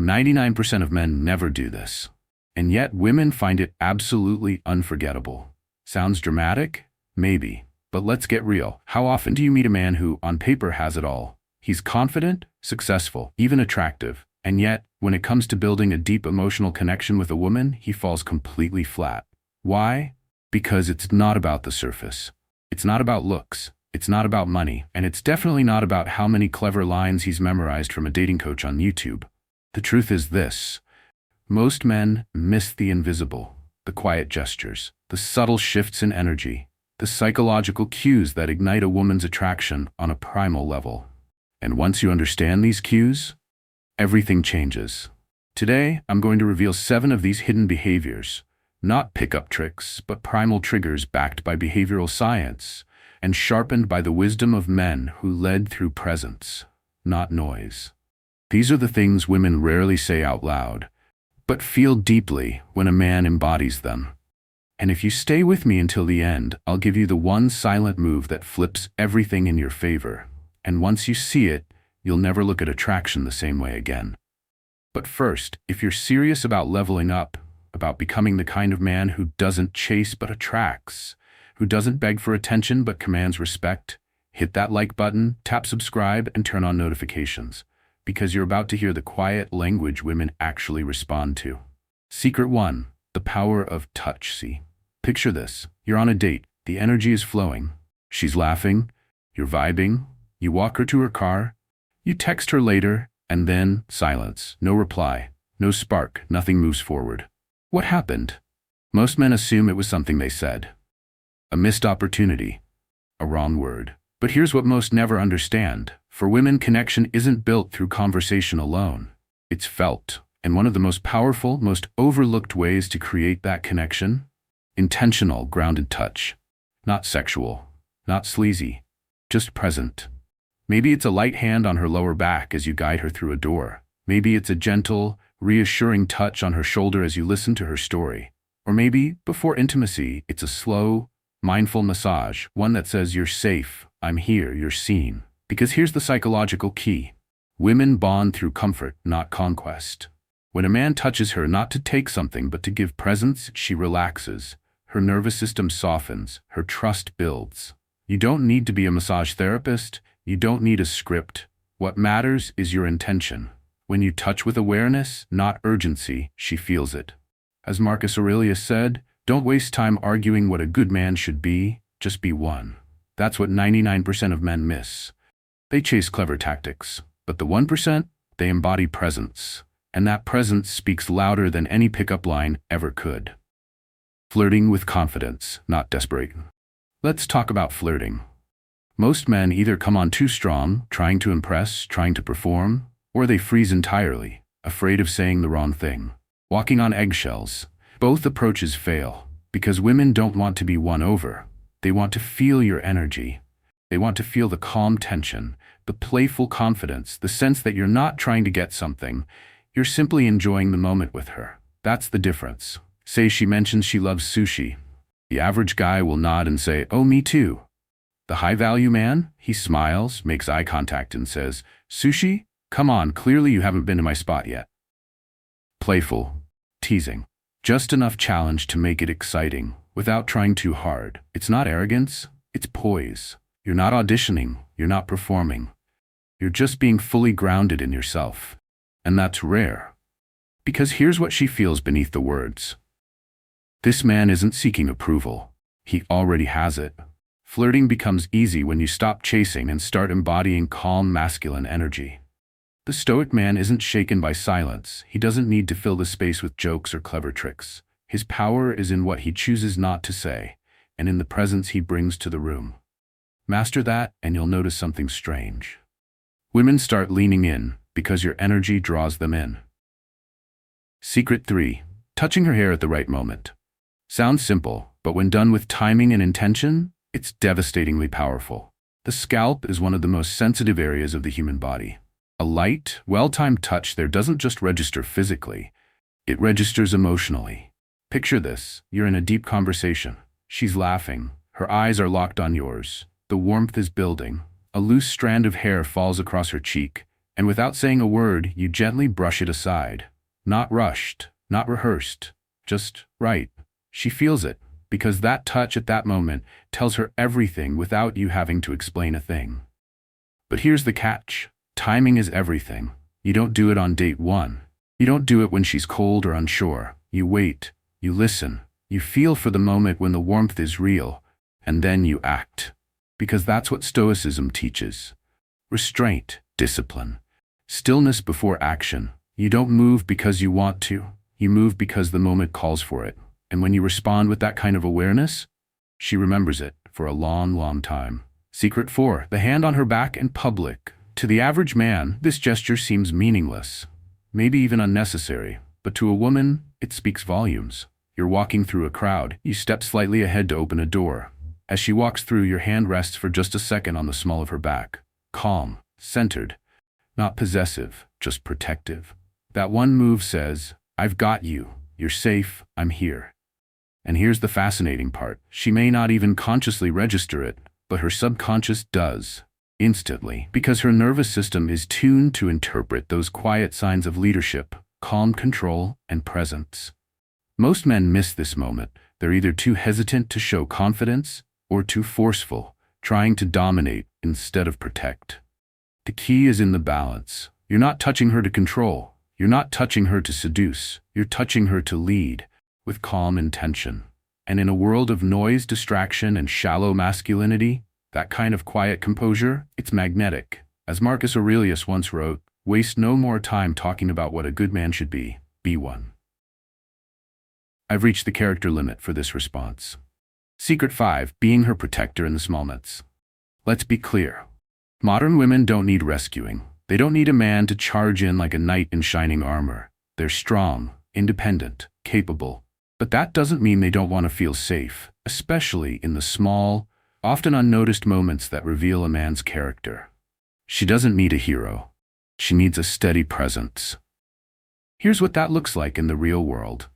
99% of men never do this. And yet women find it absolutely unforgettable. Sounds dramatic? Maybe. But let's get real. How often do you meet a man who, on paper, has it all? He's confident, successful, even attractive. And yet, when it comes to building a deep emotional connection with a woman, he falls completely flat. Why? Because it's not about the surface. It's not about looks. It's not about money. And it's definitely not about how many clever lines he's memorized from a dating coach on YouTube. The truth is this. Most men miss the invisible, the quiet gestures, the subtle shifts in energy, the psychological cues that ignite a woman's attraction on a primal level. And once you understand these cues, everything changes. Today, I'm going to reveal 7 of these hidden behaviors, not pickup tricks, but primal triggers backed by behavioral science and sharpened by the wisdom of men who led through presence, not noise. These are the things women rarely say out loud, but feel deeply when a man embodies them. And if you stay with me until the end, I'll give you the one silent move that flips everything in your favor. And once you see it, you'll never look at attraction the same way again. But first, if you're serious about leveling up, about becoming the kind of man who doesn't chase but attracts, who doesn't beg for attention but commands respect, hit that like button, tap subscribe, and turn on notifications, because you're about to hear the quiet language women actually respond to. Secret 1. The power of touch. See? Picture this. You're on a date. The energy is flowing. She's laughing. You're vibing. You walk her to her car. You text her later, and then silence. No reply. No spark. Nothing moves forward. What happened? Most men assume it was something they said. A missed opportunity. A wrong word. But here's what most never understand. For women, connection isn't built through conversation alone. It's felt. And one of the most powerful, most overlooked ways to create that connection? Intentional, grounded touch. Not sexual. Not sleazy. Just present. Maybe it's a light hand on her lower back as you guide her through a door. Maybe it's a gentle, reassuring touch on her shoulder as you listen to her story. Or maybe, before intimacy, it's a slow, mindful massage, one that says you're safe, I'm here, you're seen. Because here's the psychological key. Women bond through comfort, not conquest. When a man touches her not to take something but to give presence, she relaxes. Her nervous system softens. Her trust builds. You don't need to be a massage therapist. You don't need a script. What matters is your intention. When you touch with awareness, not urgency, she feels it. As Marcus Aurelius said, don't waste time arguing what a good man should be, just be one. That's what 99% of men miss. They chase clever tactics, but the 1%, they embody presence. And that presence speaks louder than any pickup line ever could. Flirting with confidence, not desperate. Let's talk about flirting. Most men either come on too strong, trying to impress, trying to perform, or they freeze entirely, afraid of saying the wrong thing. Walking on eggshells. Both approaches fail, because women don't want to be won over. They want to feel your energy. They want to feel the calm tension, the playful confidence, the sense that you're not trying to get something. You're simply enjoying the moment with her. That's the difference. Say she mentions she loves sushi. The average guy will nod and say, "Oh, me too." The high-value man, he smiles, makes eye contact and says, "Sushi? Come on, clearly you haven't been to my spot yet." Playful, teasing. Just enough challenge to make it exciting, without trying too hard. It's not arrogance, it's poise. You're not auditioning, you're not performing. You're just being fully grounded in yourself. And that's rare. Because here's what she feels beneath the words. This man isn't seeking approval. He already has it. Flirting becomes easy when you stop chasing and start embodying calm masculine energy. The stoic man isn't shaken by silence. He doesn't need to fill the space with jokes or clever tricks. His power is in what he chooses not to say, and in the presence he brings to the room. Master that, and you'll notice something strange. Women start leaning in because your energy draws them in. Secret 3. Touching her hair at the right moment. Sounds simple, but when done with timing and intention, it's devastatingly powerful. The scalp is one of the most sensitive areas of the human body. A light, well-timed touch there doesn't just register physically, it registers emotionally. Picture this, you're in a deep conversation. She's laughing, her eyes are locked on yours, the warmth is building, a loose strand of hair falls across her cheek, And without saying a word, you gently brush it aside. Not rushed, not rehearsed, just right. She feels it, because that touch at that moment tells her everything without you having to explain a thing. But here's the catch. Timing is everything. You don't do it on date one. You don't do it when she's cold or unsure. You wait, you listen, you feel for the moment when the warmth is real, and then you act. Because that's what Stoicism teaches. Restraint, discipline, stillness before action. You don't move because you want to. You move because the moment calls for it. And when you respond with that kind of awareness, she remembers it for a long, long time. Secret 4. The hand on her back in public. To the average man, this gesture seems meaningless, maybe even unnecessary, but to a woman, it speaks volumes. You're walking through a crowd. You step slightly ahead to open a door. As she walks through, your hand rests for just a second on the small of her back. Calm, centered, not possessive, just protective. That one move says, I've got you. You're safe. I'm here. And here's the fascinating part. She may not even consciously register it, but her subconscious does. Instantly, because her nervous system is tuned to interpret those quiet signs of leadership, calm control, and presence. Most men miss this moment. They're either too hesitant to show confidence or too forceful, trying to dominate instead of protect. The key is in the balance. You're not touching her to control. You're not touching her to seduce. You're touching her to lead, with calm intention. And in a world of noise, distraction, and shallow masculinity, that kind of quiet composure, it's magnetic. As Marcus Aurelius once wrote, waste no more time talking about what a good man should be one. I've reached the character limit for this response. Secret 5. Being her protector in the small moments. Let's be clear. Modern women don't need rescuing. They don't need a man to charge in like a knight in shining armor. They're strong, independent, capable. But that doesn't mean they don't want to feel safe, especially in the small, often unnoticed moments that reveal a man's character. She doesn't need a hero. She needs a steady presence. Here's what that looks like in the real world.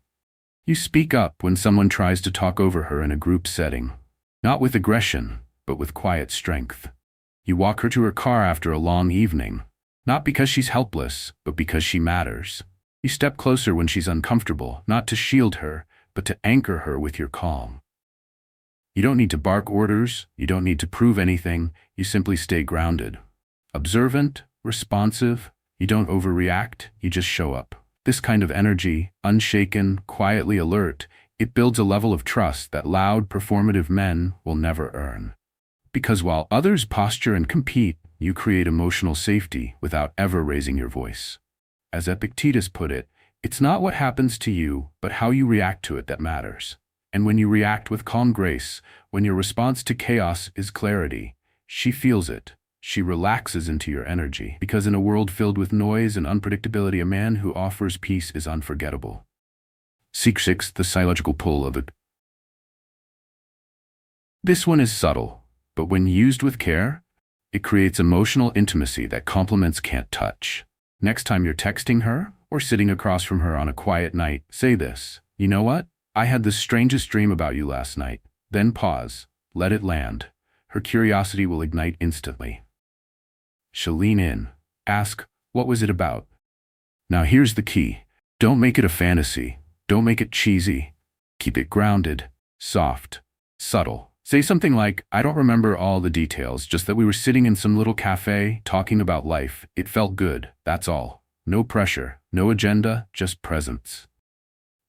You speak up when someone tries to talk over her in a group setting. Not with aggression, but with quiet strength. You walk her to her car after a long evening. Not because she's helpless, but because she matters. You step closer when she's uncomfortable, not to shield her, but to anchor her with your calm. You don't need to bark orders, you don't need to prove anything, you simply stay grounded. Observant, responsive, you don't overreact, you just show up. This kind of energy, unshaken, quietly alert, it builds a level of trust that loud, performative men will never earn. Because while others posture and compete, you create emotional safety without ever raising your voice. As Epictetus put it, it's not what happens to you, but how you react to it that matters. And when you react with calm grace, when your response to chaos is clarity, she feels it. She relaxes into your energy, because in a world filled with noise and unpredictability, a man who offers peace is unforgettable. Secret 6. The psychological pull of it. This one is subtle, but when used with care, it creates emotional intimacy that compliments can't touch. Next time you're texting her or sitting across from her on a quiet night, say this, "You know what? I had the strangest dream about you last night." Then pause, let it land. Her curiosity will ignite instantly. She'll lean in, ask, "What was it about?" Now here's the key. Don't make it a fantasy. Don't make it cheesy. Keep it grounded, soft, subtle. Say something like, "I don't remember all the details, just that we were sitting in some little cafe, talking about life. It felt good, that's all. No pressure, no agenda, just presence."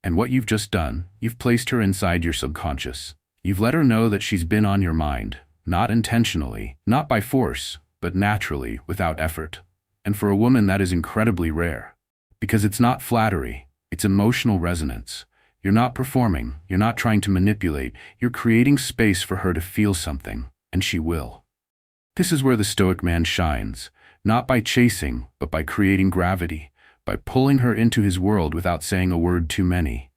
And what you've just done, you've placed her inside your subconscious. You've let her know that she's been on your mind, not intentionally, not by force, but naturally, without effort. And for a woman, that is incredibly rare. Because it's not flattery, it's emotional resonance. You're not performing, you're not trying to manipulate, you're creating space for her to feel something, and she will. This is where the Stoic man shines, not by chasing, but by creating gravity, by pulling her into his world without saying a word too many.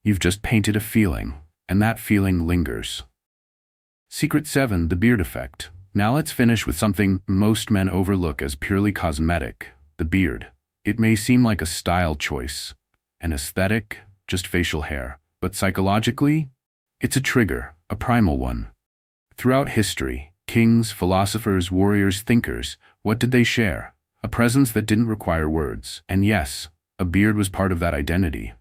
You've just painted a feeling, and that feeling lingers. Secret 7. The beard effect. Now let's finish with something most men overlook as purely cosmetic, the beard. It may seem like a style choice, an aesthetic, just facial hair, but psychologically, it's a trigger, a primal one. Throughout history, kings, philosophers, warriors, thinkers, what did they share? A presence that didn't require words. And yes, a beard was part of that identity.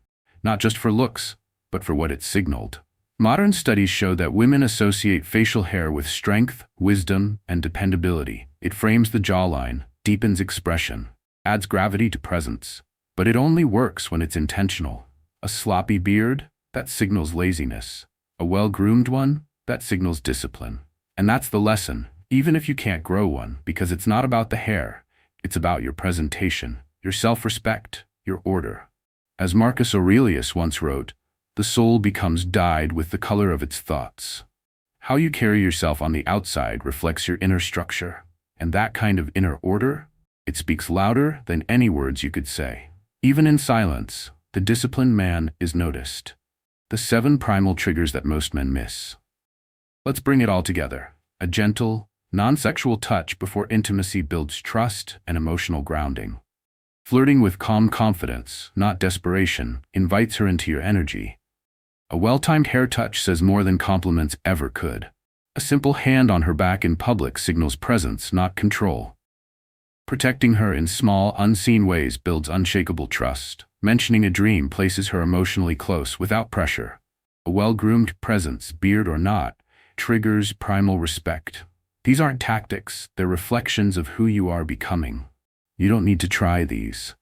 Not just for looks, but for what it signaled. Modern studies show that women associate facial hair with strength, wisdom, and dependability. It frames the jawline, deepens expression, adds gravity to presence. But it only works when it's intentional. A sloppy beard? That signals laziness. A well-groomed one? That signals discipline. And that's the lesson, even if you can't grow one, because it's not about the hair. It's about your presentation, your self-respect, your order. As Marcus Aurelius once wrote, the soul becomes dyed with the color of its thoughts. How you carry yourself on the outside reflects your inner structure. And that kind of inner order, it speaks louder than any words you could say. Even in silence, the disciplined man is noticed. The 7 primal triggers that most men miss. Let's bring it all together. A gentle, non-sexual touch before intimacy builds trust and emotional grounding. Flirting with calm confidence, not desperation, invites her into your energy. A well-timed hair touch says more than compliments ever could. A simple hand on her back in public signals presence, not control. Protecting her in small, unseen ways builds unshakable trust. Mentioning a dream places her emotionally close without pressure. A well-groomed presence, beard or not, triggers primal respect. These aren't tactics, they're reflections of who you are becoming. You don't need to try these.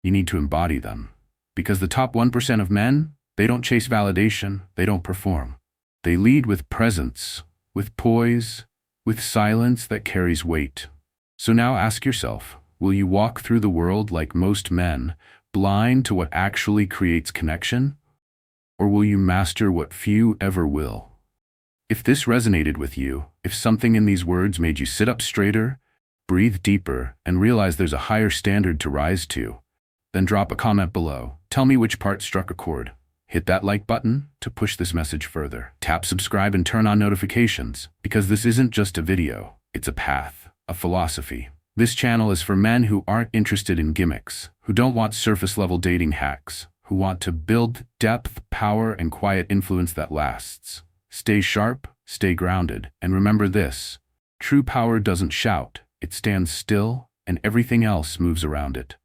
You need to embody them. Because the top 1% of men, they don't chase validation, they don't perform. They lead with presence, with poise, with silence that carries weight. So now ask yourself, will you walk through the world like most men, blind to what actually creates connection? Or will you master what few ever will? If this resonated with you, if something in these words made you sit up straighter, breathe deeper, and realize there's a higher standard to rise to, then drop a comment below. Tell me which part struck a chord. Hit that like button to push this message further. Tap subscribe and turn on notifications, because this isn't just a video, it's a path, a philosophy. This channel is for men who aren't interested in gimmicks, who don't want surface-level dating hacks, who want to build depth, power, and quiet influence that lasts. Stay sharp, stay grounded, and remember this: true power doesn't shout, it stands still, and everything else moves around it.